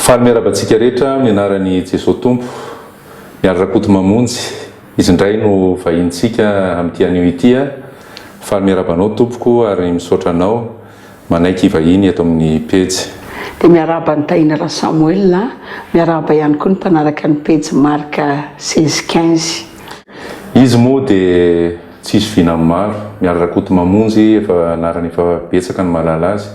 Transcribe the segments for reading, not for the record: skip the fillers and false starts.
Faly miarabantsika rehetra mianaran'ny Jesosy Tompo miara rakoto mamonjy izy indray no vahintsika amin'ity anio ity faly miarabanao tompoko ary misaotra anao manaiky vahiny eto amin'ny pejy dia miaraba ny tahina ra Samuel miaraba ihany koa ny mpanaraka ny pejy marika 16-15 izy moa dia tsisy vina maro miara rakoto mamonjy efa anarany efa betsaka ny malala azy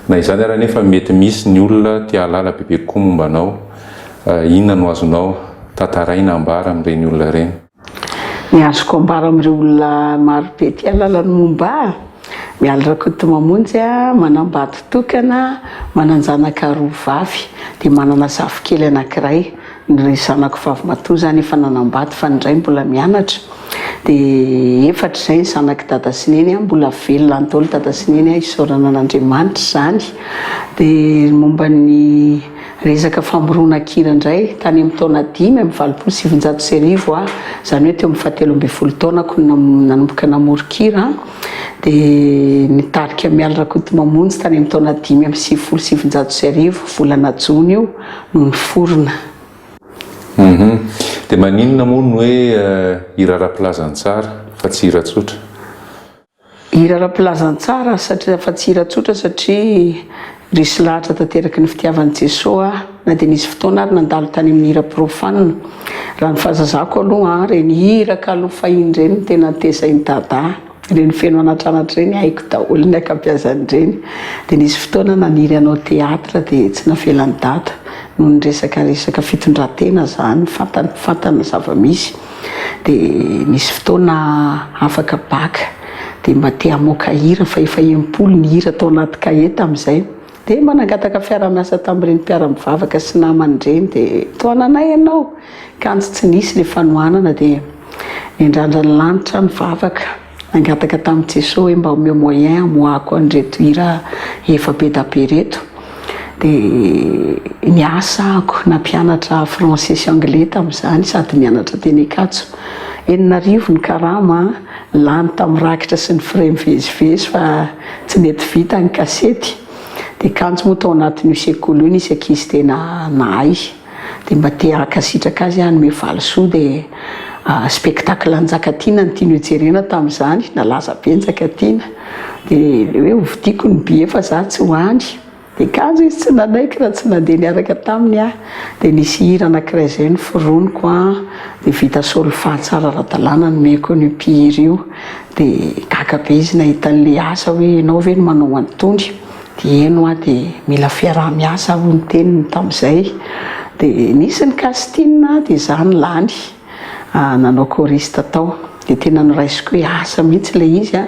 na izany ary nefa mety misy ny olona tia halala bebe kokoa mombanao inona no azonao tantaraina ambara amin'ireny olona ireny ny azoko ambara amin'ireo olona maro be tia halala ny momba miala rakoto mamonjy manambady tokana mananjanaka roa vavy dia manana zafikely anankiray ny zanako vavy matoa zany efa nanambady fa ny iray mbola mianatra dia efatra izay ny zanaky dada sy neny mbola velona ny taolo dada sy neny isaorana an'Andriamanitra zany dia momba ny resaka famorona-kira indray tany amin'ny taona 5 amin'ny 27 zany hoe teo amin'ny 17 taonako nanomboka namoron-kira dia nitarika miala rakoto mamonjy tany amin'ny taona 5 amin'ny 27 volana Jona io no niforona. Dia maninona moa no hoe hira ara-pilazantsara fa tsy hira tsotra? Hira ara-pilazantsara fa tsy hira tsotra satria risy lahatra tanteraka ny fitiavan'i Jesosy na dia nisy fotoana ary nandalo tany amin'ny hira profanina raha ny fahazazako aloha reny hira kaloha fahiny ireny no tena tezainy dada ireny feno anatranatra ireny haiko daholo ny akabeazan'ireny dia nisy fotoana naniry anao teatra dia tsy navelan'ny dada no ny resaka fitondratena zany fantana zava-misy dia nisy fotoana afaka baka dia mba te hamoaka hira fa efa 70 ny hira tao anaty kahie tamin'izay dia manangataka fiara-miasa tamin'ireny mpiara-mivavaka sy namany ireny dia toananay ianao kanjo tsy nisy ilay fanohanana dia nindrandra ny lanitra ny vavaka nangataka tamin'i Jesosy hoe mba omeo moyen hamoahako an'ireto hira efa be da be reto dia niasa ako nampianatra français sy anglais tamin'izany sady nianatra teny Ankatso 9 ny karama lany tamin'ny rakitra sy ny frais mivezivezy fa tsy nety vita ny kasety dia kanjo moa tao anatin'io sekoly io nisy ankizy tena nahay dia mba te hakasitraka azy hanome valosoa dia spectacle Njakatiana ny tiany hojerena tamin'izany nalaza be Njakatiana dia hoe hovidiako ny bi efa za tsy hoany dia kanjo izy tsy nanaiky raha tsy nandeha niaraka taminy dia nisy hira anankiray izay ny foroniko dia vita solfa tsara ara-dalàna nomeko ny mpihira io dia gaga be izy nahita n'ilay asa hoe ianao ve no manao antony dia eno dia mila fiarah-miasa ho ny teniny tamin'izay dia nisy ny casting dia za ny lany nanao choriste tao dia tena noraisiko hoe asa mihitsy ilay izy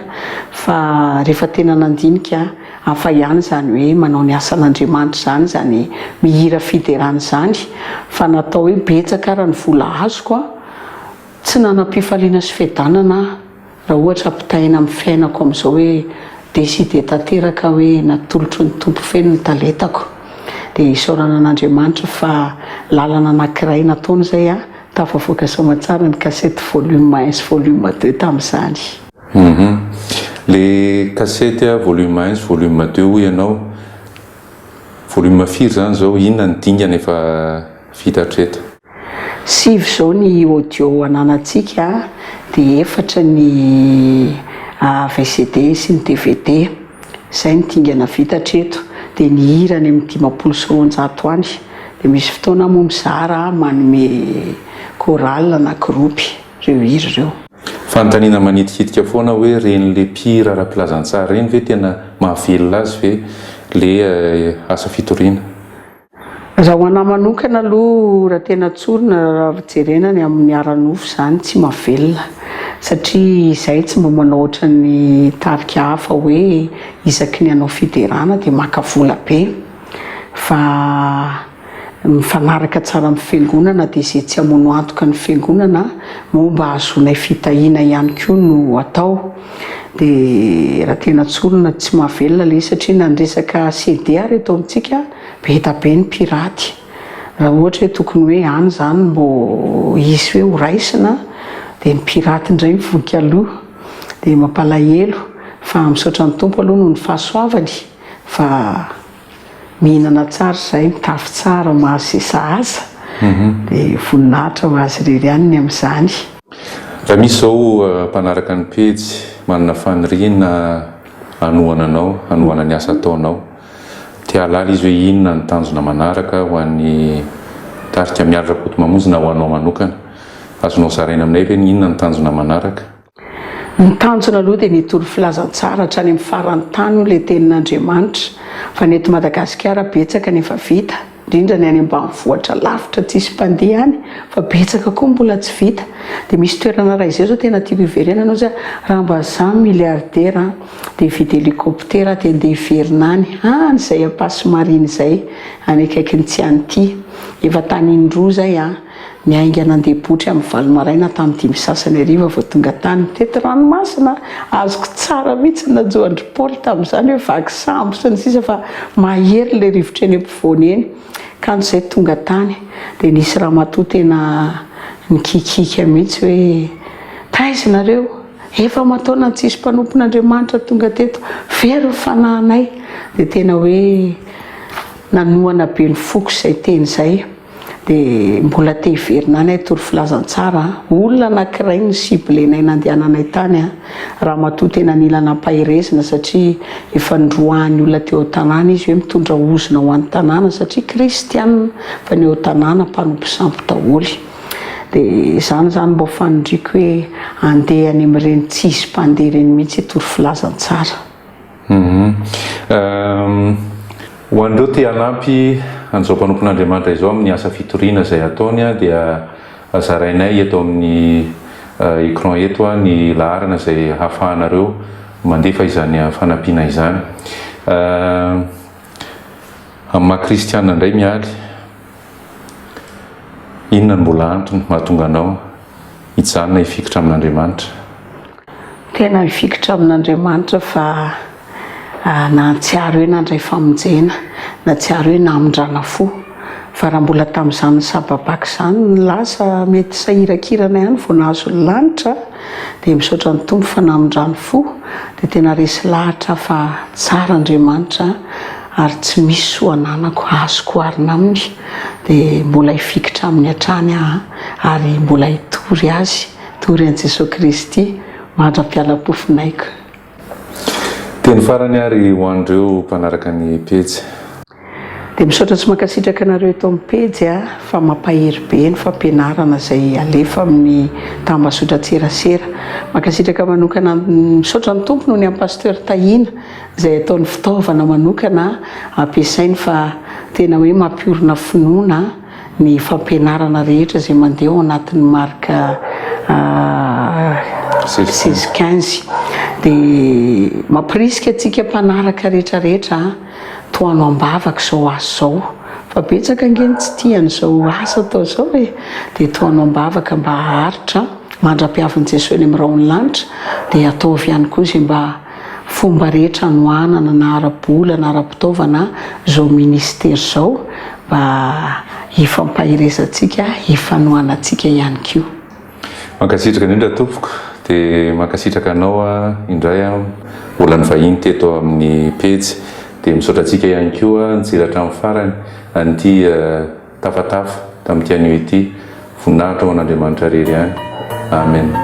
fa rehefa tena nandinika hafa ihany zany hoe manao ny asan'Andriamanitra zany mihira fiderany zany fa natao hoe betsaka raha ny vola azoko tsy nanam-pifaliana sy fiadanana raha ohatra ampitaina amin'ny fiainako amin'izao hoe deside tanteraka hoe natolotro ny tompo feno ny talentako dia isaorana an'Andriamanitra fa lalana anankiray nataony izay tafavoaka soamantsara ny kasety volume 1 sy volume 2 tamin'izany. Le kasety volume 1 sy volume 2 hoy ianao volume 4 zany zao inona ny dingana efa vita hatreto? 5 zao ny audio ananantsika dia 4 ny VCD sy ny DVD izay ny dingana vita hatreto dia ny hira ny amin'ny 500 any dia misy fotoana moa mizara manome chorale na groupe ireo hira ireo. Fanontaniana manitikitika foana hoe reny le mpihira ara-pilazantsara reny ve tena mahavelona azy ve le asa fitoriana? Raha ho anahy manokana aloha raha tena tsorina raha jerena ny amin'ny ara-nofo zany tsy mahavelona satria izay tsy mba manao ohatra ny tarika hafa hoe isaky ny anao fiderana dia maka vola be fa mifanaraka tsara amin'ny fiangonana dia izay tsy hamono antoka ny fiangonana momba azonay fitahiana ihany koa no atao dia raha tena tsorina tsy mahavelona ilay satria na ny resaka CD reto amintsika be da be ny piraty raha ohatra hoe tokony hoe any zany mbo izy hoe ho raisina dia ny piraty indray mivoky aloha dia mampalahelo fa misaotra ny tompo aloha no ny fahasoavany fa mihinana tsara zay mitafy tsara mahasisa aza dia voninahitra ho azy rery ihany amin'izany. Raha misy zao mpanaraka ny pejy manana faniriana anohana anao, anohana ny asa ataonao, tia halala izy hoe inona ny tanjona manaraka ho an'ny tarika miara rakotomamonjy na ho anao manokana, azonao zaraina aminay hoe inona ny tanjona manaraka? Ny tanjona aloha dia nitory filazantsara hatrany amin'ny faran'ny tany ilay tenin'Andriamanitra, fa ny eto Madagasikara betsaka nefa vita, indrindra ny any ambanivohitra lavitra tsisy mpandeha any, fa betsaka koa mbola tsy vita. Dia misy toerana raha izay zao tena tiako iverena anao zay, raha mba zaho miliardera dia hividy helikoptera dia andeha hiverina any izay ampaso marina izay any akaiky ny tsy an'ity. Efa tany indroa zay niaingana andeha-botra amin'ny valo maraina tamin'ny 5 sasany ariva vao tonga tany tety ranomasina. Azoko tsara mihitsy najoandry Paoly tamin'izany hoe vaky sambo sy ny sisa, fa mahery ilay rivotra eny ampovoany eny. Kanto izay tonga tany dia nisy ramatoa tena nikikika mihitsy hoe taizinareo efa mataona tsisy mpanompon'Andriamanitra tonga teto, very ny fanahinay. Dia tena hoe nanohana be ny foko izay teny izay. Dia mbola te hiverina any tory filazantsara, olona anankiray ny siblenay nandehananay tany raha matoa tena nila nampahirezina satria efa nandroahan'ny olona teo tanàna izy hoe mitondra ozona ho an'ny tanàna satria kristianina, fa ny eo tanàna mpanompo sampo daholo. Dia izany mba fanondriko hoe andeha any amin'ireny tsisy mpandeha ireny mihitsy tory filazantsara. Ho an'ireo te hanampy an'izao mpanompon'Andriamanitra izao amin'ny asa fitoriana izay ataony dia zarainay eto amin'ny écran eto ny laharana izay hahafahanareo mandefa izany fanampiana izany. Amin'ny maha-kristiana indray mialy, inona ny mbola antony mahatonga anao hijanona hifikitra amin'Andriamanitra? Tena hifikitra amin'Andriamanitra fa na tsy ary hoe nandray famonjena, na tsy ary hoe namondrana fo, fa raha mbola tamin'izany sababaka izany ny lasa mety sahirakirana ihany vao nahazo ny lanitra, dia misaotra ny tompo fa namondrany fo. Dia tena resy lahatra fa tsara Andriamanitra ary tsy misy soananako azoko arina aminy, dia mbola hifikitra amin'ny hatrany ary mbola hitory azy, tory an'i Jesosy Kristy mandram-pialam-pofonaiko. Teny farany ary ho an'ireo mpanaraka ny pejy. Dia misaotra tsy mankasitraka anareo eto amin'ny pejy fa mampahery be ny fampianarana izay alefa amin'ny tambazotra tserasera. Mankasitraka manokana misaotra ny tompo noho ny amin'ny pasteur Tahina izay ataon'ny fitaovana manokana ampiasainy, fa tena hoe mampiorina finoana ny fampianarana rehetra izay mandeha ao anatin'ny marika 16-15. Dia mampirisika antsika mpanaraka rehetrarehetra toano ambavaka izao asa izao, fa betsaka angeny tsy tian'izao asa atao izao e. Dia toano ambavaka mba haharitra mandra-piavin'i Jesosy eny amin'ny raon'ny lanitra, dia ataovy ihany koa izay mba fomba rehetra anohanana na ara-bola na ara-pitaovana izao ministera izao, mba hifampahirezantsika, hifanohanantsika ihany koa. Mankasitraka indrindra tompoko, dia mankasitraka anao indray mbola ny vahiny teto amin'ny pejy, dia misaotra antsika ihany koa nitsiratra amin'ny farany an'ity tafatafa tamin'ity anio ity, voninahitra ho an'Andriamanitra rery ihany. Amen.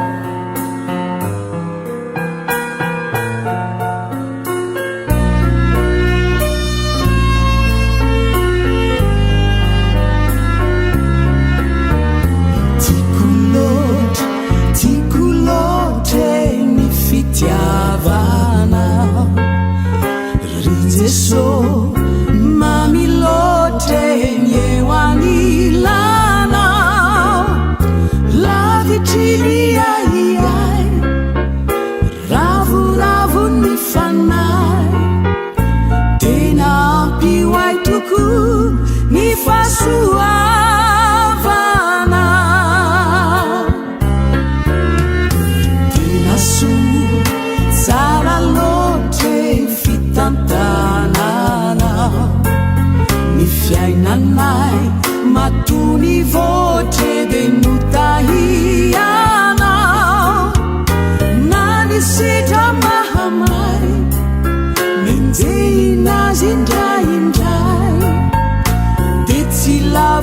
Zindra indra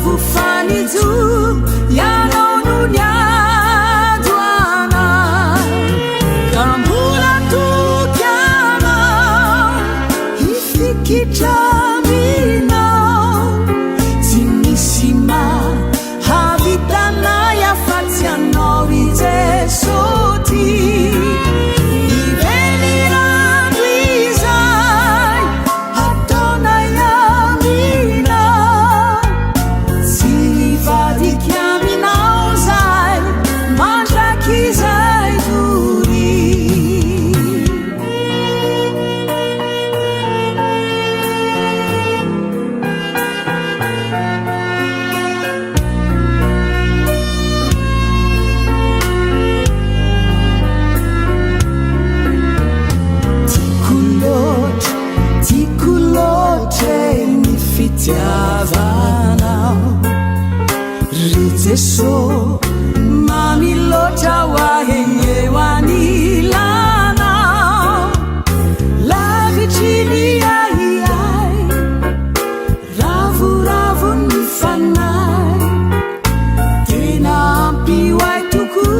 lavufanizu yanaonuniaduana kambula tukyana ifikichamina zimisima havitana yafatianorizesoti rizeso mamilota wahenyewanilana laviciliaiai ravuravu nifanai tena ampiwai tuku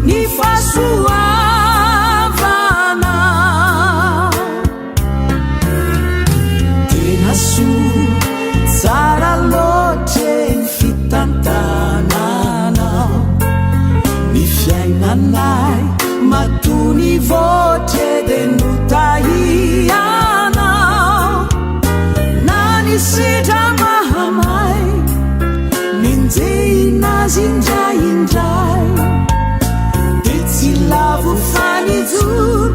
nifasuavana tena su tsara lote fitantanana ni fiainanai matuni vote de nutahiana nani sita mahamai minzeina zinjainjai detsilavu fanizur